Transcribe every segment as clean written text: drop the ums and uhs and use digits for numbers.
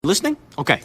Listening? Okay.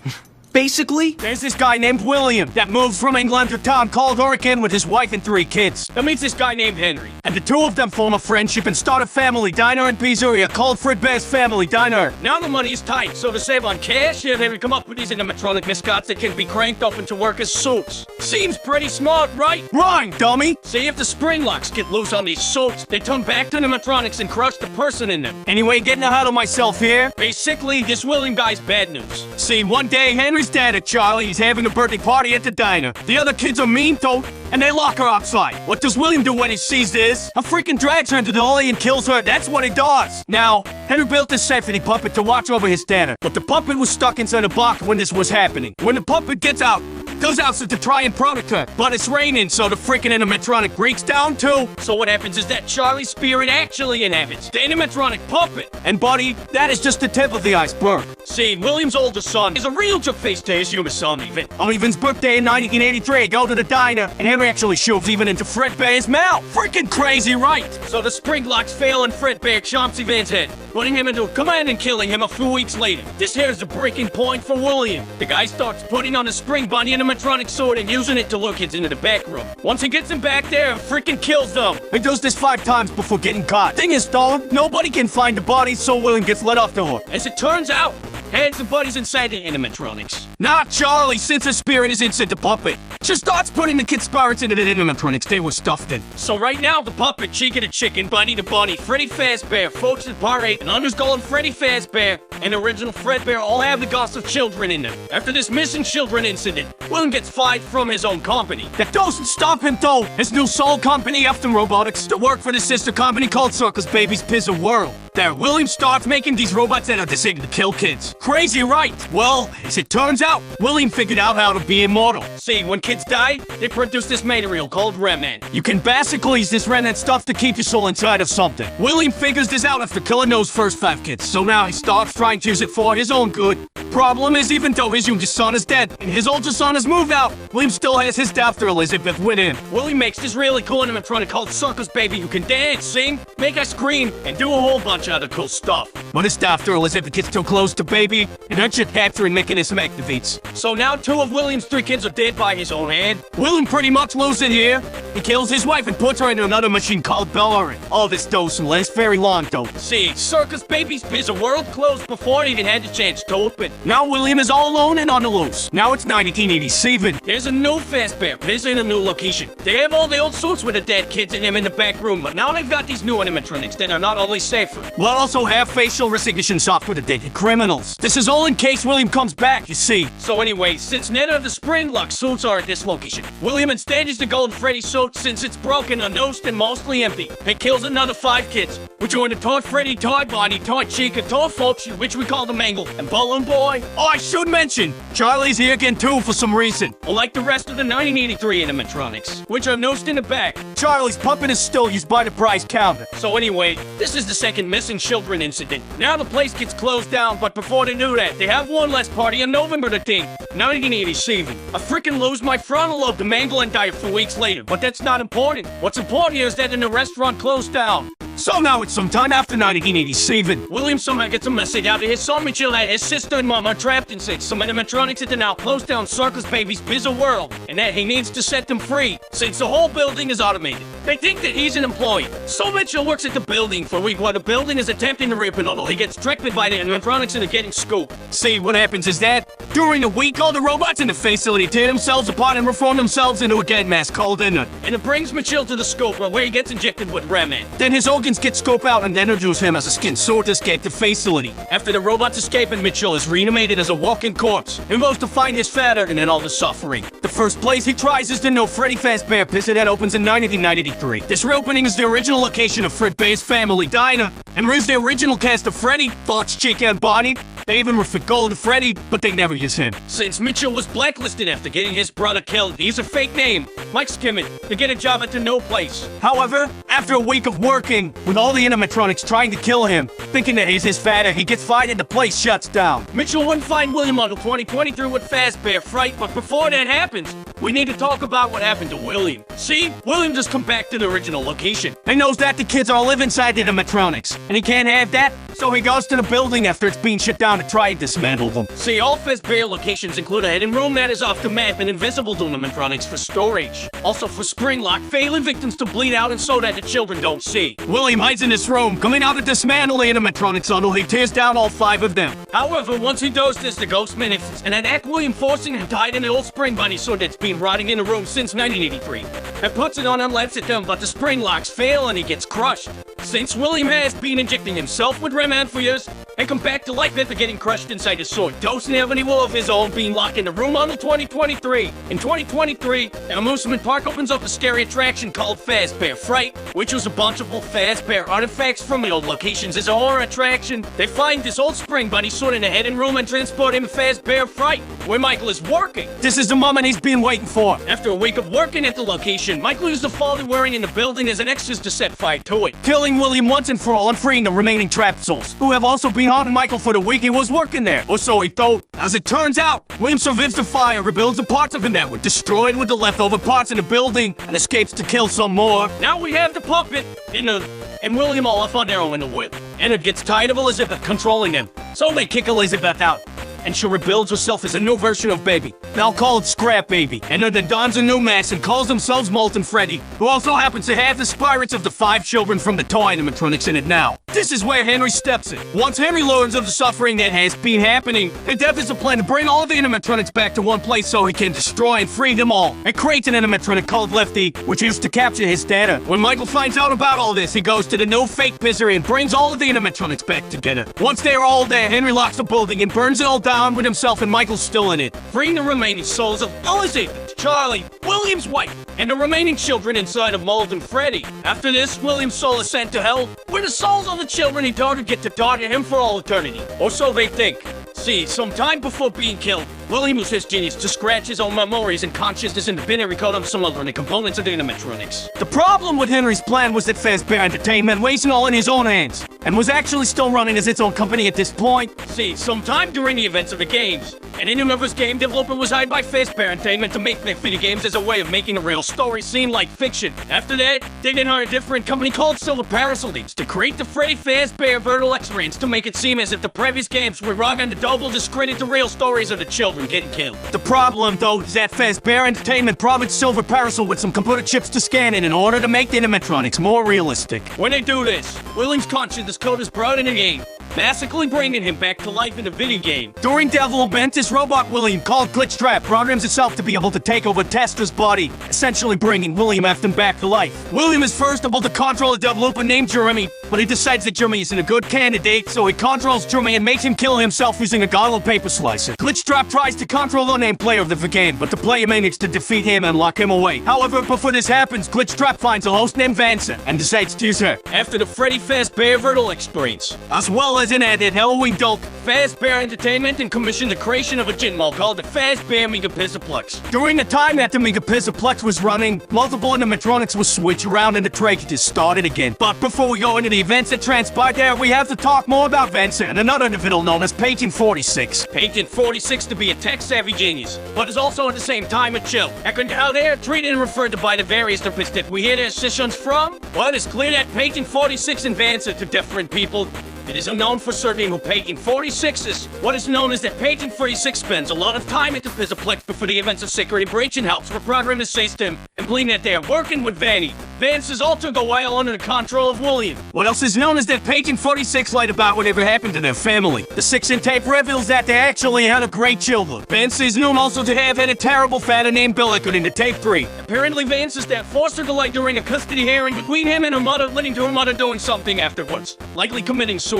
Basically, there's this guy named William that moves from England to a town called Oregon with his wife and 3 kids. That meets this guy named Henry. And the two of them form a friendship and start a family diner in Pizzeria called Fredbear's Family Diner. Now the money is tight, so to save on cash, they would come up with these animatronic mascots that can be cranked up into work as suits. Seems pretty smart, right? Right, dummy! See, if the spring locks get loose on these suits, they turn back to animatronics and crush the person in them. Anyway, getting ahead of myself here, basically, this William guy's bad news. See, one day, Henry's dad at Charlie's having a birthday party at the diner. The other kids are mean though, and they lock her outside. What does William do when he sees this? A freaking drags her into the alley and kills her. That's what he does. Now, Henry built a safety puppet to watch over his diner, but the puppet was stuck inside a box when this was happening. When the puppet gets out, goes outside to try and protect her, but it's raining, so the freaking animatronic breaks down too. So what happens is that Charlie's spirit actually inhabits the animatronic puppet. And buddy, that is just the tip of the iceberg. See, William's oldest son is a real face to his human son, Even. On Evan's birthday in 1983, go to the diner, and Henry actually shoves Even into Fredbear's mouth. Freaking crazy, right? So the spring locks fail and Fredbear chomps Evan's head, putting him into a command and killing him a few weeks later. This here's the breaking point for William. The guy starts putting on a spring bunny animatronic sword and using it to lure kids into the back room. Once he gets them back there, freaking kills them. He does this 5 times before getting caught. Thing is though, nobody can find the body, so William gets let off the hook. As it turns out, Hands and Buddy's inside the animatronics. Not Charlie, since his spirit is inside the puppet. She starts putting the kids' spirits into the animatronics they were stuffed in. So right now, the puppet, Chica the chicken, Bunny the bunny, Freddy Fazbear, Folks the Part 8, and Underskull Freddy Fazbear, and original Fredbear all have the ghosts of children in them. After this missing children incident, William gets fired from his own company. That doesn't stop him though. His new soul company, Efton Robotics, to work for the sister company called Circus Baby's Pizza World. There, William starts making these robots that are designed to kill kids. Crazy, right? Well, as it turns out, William figured out how to be immortal. See, when kids die, they produce this material called remnant. You can basically use this remnant stuff to keep your soul inside of something. William figures this out after killing those first 5 kids, so now he starts trying to use it for his own good. Problem is, even though his youngest son is dead and his oldest son has moved out, William still has his daughter Elizabeth with him. William makes this really cool animatronic called Circus Baby who can dance, sing, make us scream, and do a whole bunch of other cool stuff. But his daughter Elizabeth gets too close to Baby, and her chip capturing mechanism activates. So now 2 of William's 3 kids are dead by his own hand. William pretty much loses it here. He kills his wife and puts her into another machine called Bellerin. All this doesn't last very long though. See, Circus Baby's Pizza World closed before it even had the chance to open. Now William is all alone and on the loose. Now it's 1987. There's a new Fazbear Pizza in a new location. They have all the old suits with the dead kids in them in the back room, but now they've got these new animatronics that are not only safer, but also have facial recognition software to detect criminals. This is all in case William comes back, you see. So anyway, since none of the spring lock suits are at this location, William instead is the Golden Freddy suit since it's broken, unnosed, and mostly empty. He kills another 5 kids, which are in the Toy Freddy, Toy Bonnie, Toy Chica, Toy Folks, which we call the Mangle, and Balloon Boy. Oh, I should mention, Charlie's here again too for some reason. Unlike the rest of the 1983 animatronics, which are nosed in the back, Charlie's puppet is still used by the price counter. So anyway, this is the second missing children incident. Now the place gets closed down, but before they do that, they have one last party on November the 10th, 1987. I freaking lose my frontal lobe to Mangle and die a few weeks later, but that's not important. What's important here is that the restaurant closed down. So now it's sometime after 1987. William somehow gets a message out to his son Mitchell that his sister and mom are trapped inside some animatronics that now closed down Circus Baby's Pizza World, and that he needs to set them free, since the whole building is automated. They think that he's an employee. So Mitchell works at the building for a week while the building is attempting to rip another. He gets tricked by the animatronics into getting scooped. See, what happens is that, during the week, all the robots in the facility tear themselves apart and reform themselves into a dead mass called Inert. And it brings Mitchell to the scope where he gets injected with remnant. Then his organs get scoped out and introduce him as a skin sword to escape the facility. After the robots escape and Mitchell is reanimated as a walking corpse, he goes to find his father and then all the suffering. The first place he tries is the new Freddy Fazbear Pizza that opens in 1993. This reopening is the original location of Fredbear's Family Diner, and brings the original cast of Freddy, Fox, Chica, and Bonnie. They even refer Golden Freddy, but they never use him. Since Mitchell was blacklisted after getting his brother killed, he used a fake name, Mike Skimmett, to get a job at the No Place. However, after a week of working, with all the animatronics trying to kill him, thinking that he's his father, he gets fired and the place shuts down. Mitchell wouldn't find William until 2023 with Fazbear Fright, but before that happens, we need to talk about what happened to William. See, William just come back to the original location. He knows that the kids all live inside the animatronics, and he can't have that, so he goes to the building after it's being shut down to try and dismantle them. See, all Fazbear locations include a hidden room that is off the map and invisible to animatronics for storage. Also for Springlock, failing victims to bleed out and so that the children don't see. William hides in this room, coming out to dismantle the animatronics until he tears down all 5 of them. However, once he does this, the ghost manifests and attack William, forcing him to hide in the old spring bunny sword that's been rotting in the room since 1983. And puts it on and lets it down, but the spring locks fail and he gets crushed. Since William has been injecting himself with Rayman for years, and come back to life after getting crushed inside his sword, doesn't have any will of his own, being locked in the room until 2023. In 2023, an amusement park opens up a scary attraction called Fazbear Fright, which was a bunch of old Fazbear artifacts from the old locations. As a horror attraction, they find this old spring bunny sword in a hidden room and transport him to Fazbear Fright, where Michael is working. This is the moment he's been waiting for. After a week of working at the location, Michael used the folder wearing in the building as an extra to set fire to it, killing William once and for all and freeing the remaining trapped souls, who have also been haunting Michael for the week he was working there, or so he thought. As it turns out, William survives the fire, rebuilds the parts of him that were destroyed with the leftover parts in the building, and escapes to kill some more. Now we have the puppet and William all off on their own in the whip. Ennard gets tired of Elizabeth controlling him, so they kick Elizabeth out, and she rebuilds herself as a new version of Baby. They'll call it Scrap Baby, and then dons a new mask and calls themselves Molten Freddy, who also happens to have the spirits of the 5 children from the toy animatronics in it now. This is where Henry steps in. Once Henry learns of the suffering that has been happening, the death is a plan to bring all the animatronics back to one place so he can destroy and free them all, and creates an animatronic called Lefty, which used to capture his data. When Michael finds out about all this, he goes to the new fake Pizzeria and brings all of the animatronics back together. Once they're all there, Henry locks the building and burns it all down with himself and Michael's still in it, freeing the remaining souls of Elizabeth, Charlie, William's wife, and the remaining children inside of Molten Freddy. After this, William's soul is sent to hell, where the souls of the children he daughter get to daughter him for all eternity. Or so they think. See, sometime before being killed, William used his genius to scratch his own memories and consciousness in the binary code of some other components of the animatronics. The problem with Henry's plan was that Fazbear Entertainment wasn't all in his own hands, and was actually still running as its own company at this point. See, sometime during the events of the games, an Innova's game developer was hired by Fazbear Entertainment to make their video games as a way of making a real story seem like fiction. After that, they then hired a different company called Silver Parasol to create the Freddy Fazbear Virtual Experience to make it seem as if the previous games were wrong and to double discredit the real stories of the children getting killed. The problem, though, is that Fazbear Entertainment promised Silver Parasol with some computer chips to scan in order to make the animatronics more realistic. When they do this, William's consciousness code is brought in the game, basically bringing him back to life in the video game. During development, this robot William, called Glitchtrap, programs itself to be able to take over Testra's body, essentially bringing William Afton back to life. William is first able to control a developer named Jeremy, but he decides that Jeremy isn't a good candidate, so he controls Jeremy and makes him kill himself using a gobble paper slicer. Glitchtrap tries to control the unnamed player of the game, but the player manages to defeat him and lock him away. However, before this happens, Glitchtrap finds a host named Vanessa and decides to use her after the Freddy Fazbear Virtual Experience, as well as an added Halloween doll. Fazbear Entertainment and commissioned the creation of a gin mall called the Fazbear Megapixelplex. During the time that the Megapixelplex was running, multiple animatronics was switched around and the tragedy started again. But before we go into the events that transpired there, we have to talk more about Vanessa and another individual known as Patient 46. Patient 46 to be a tech-savvy genius, but is also at the same time a chill. And how they are treated and referred to by the various topics that we hear their sessions from? Well, it's clear that Patient 46 and Vanessa to different people. It is unknown for certain who Patient 46 is. What is known is that Patient 46 spends a lot of time at the Pizzaplex before the events of Secret Breach and helps reprogram the system, and believing that they are working with Vanny. Vance's alter go while under the control of William. What else is known is that Patient 46 lied about whatever happened to their family. The 6-in tape reveals that they actually had a great children. Vance is known also to have had a terrible father named Bill according to tape 3. Apparently Vance's dad forced her to lie during a custody hearing between him and her mother, leading to her mother doing something afterwards, likely committing suicide.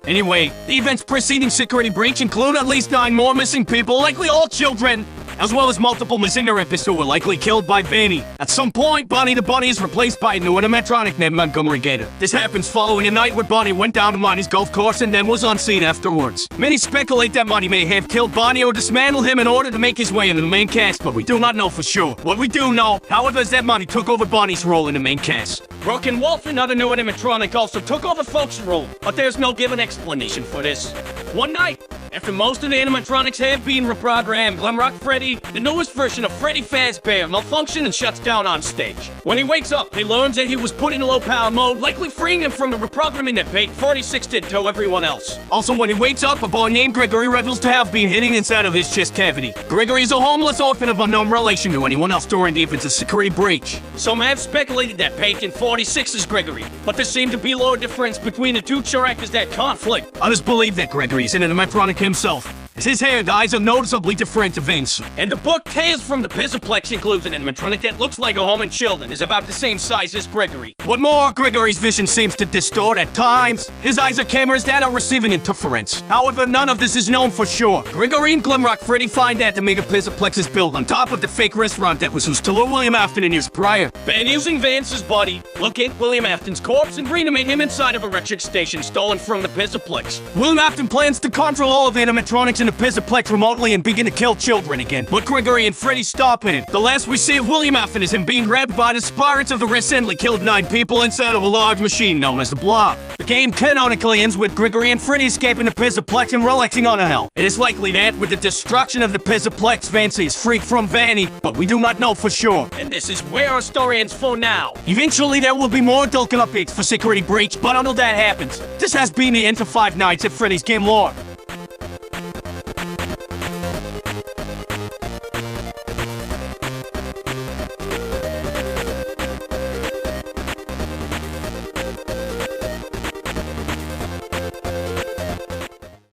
Anyway, the events preceding Security Breach include at least 9 more missing people, likely all children, as well as multiple missing therapists who were likely killed by Vanny. At some point, Bonnie the Bunny is replaced by a new animatronic named Montgomery Gator. This happens following a night where Bonnie went down to Monty's golf course and then was unseen afterwards. Many speculate that Monty may have killed Bonnie or dismantled him in order to make his way into the main cast, but we do not know for sure. What we do know, however, is that Monty took over Bonnie's role in the main cast. Brooke and Wolf, another new animatronic, also took over Folk's role, but there's no given explanation for this. One night, after most of the animatronics have been reprogrammed, Glamrock Freddy, the newest version of Freddy Fazbear, malfunctions and shuts down on stage. When he wakes up, he learns that he was put in low power mode, likely freeing him from the reprogramming that Pate 46 did to everyone else. Also, when he wakes up, a boy named Gregory reveals to have been hidden inside of his chest cavity. Gregory is a homeless orphan of unknown relation to anyone else during the infant's security breach. Some have speculated that Pate 46 is Gregory, but there seemed to be little difference between the two characters that conflict. Others believe that Gregory is an animatronic himself, as his hair and eyes are noticeably different events. And the book Tales from the Pizzaplex includes an animatronic that looks like a home and children is about the same size as Gregory. What more, Gregory's vision seems to distort at times. His eyes are cameras that are receiving interference. However, none of this is known for sure. Gregory and Glamrock Freddy find that the Mega Pizzaplex is built on top of the fake restaurant that was used to lure William Afton in years prior. And using Vance's body, locate William Afton's corpse and reanimate him inside of a wretched station stolen from the Pizzaplex. William Afton plans to control all of the animatronics in the Pizzaplex remotely and begin to kill children again, but Gregory and Freddy stop him. The last we see of William Afton is him being grabbed by the spirits of the recently killed 9 people inside of a large machine known as the Blob. The game canonically ends with Gregory and Freddy escaping the Pizzaplex and relaxing on a hell. It is likely that with the destruction of the Pizzaplex, Vance is freed from Vanny, but we do not know for sure. And this is where our story ends for now. Eventually there will be more Dolken updates for Security Breach, but until that happens, this has been the end of Five Nights at Freddy's Game Lore.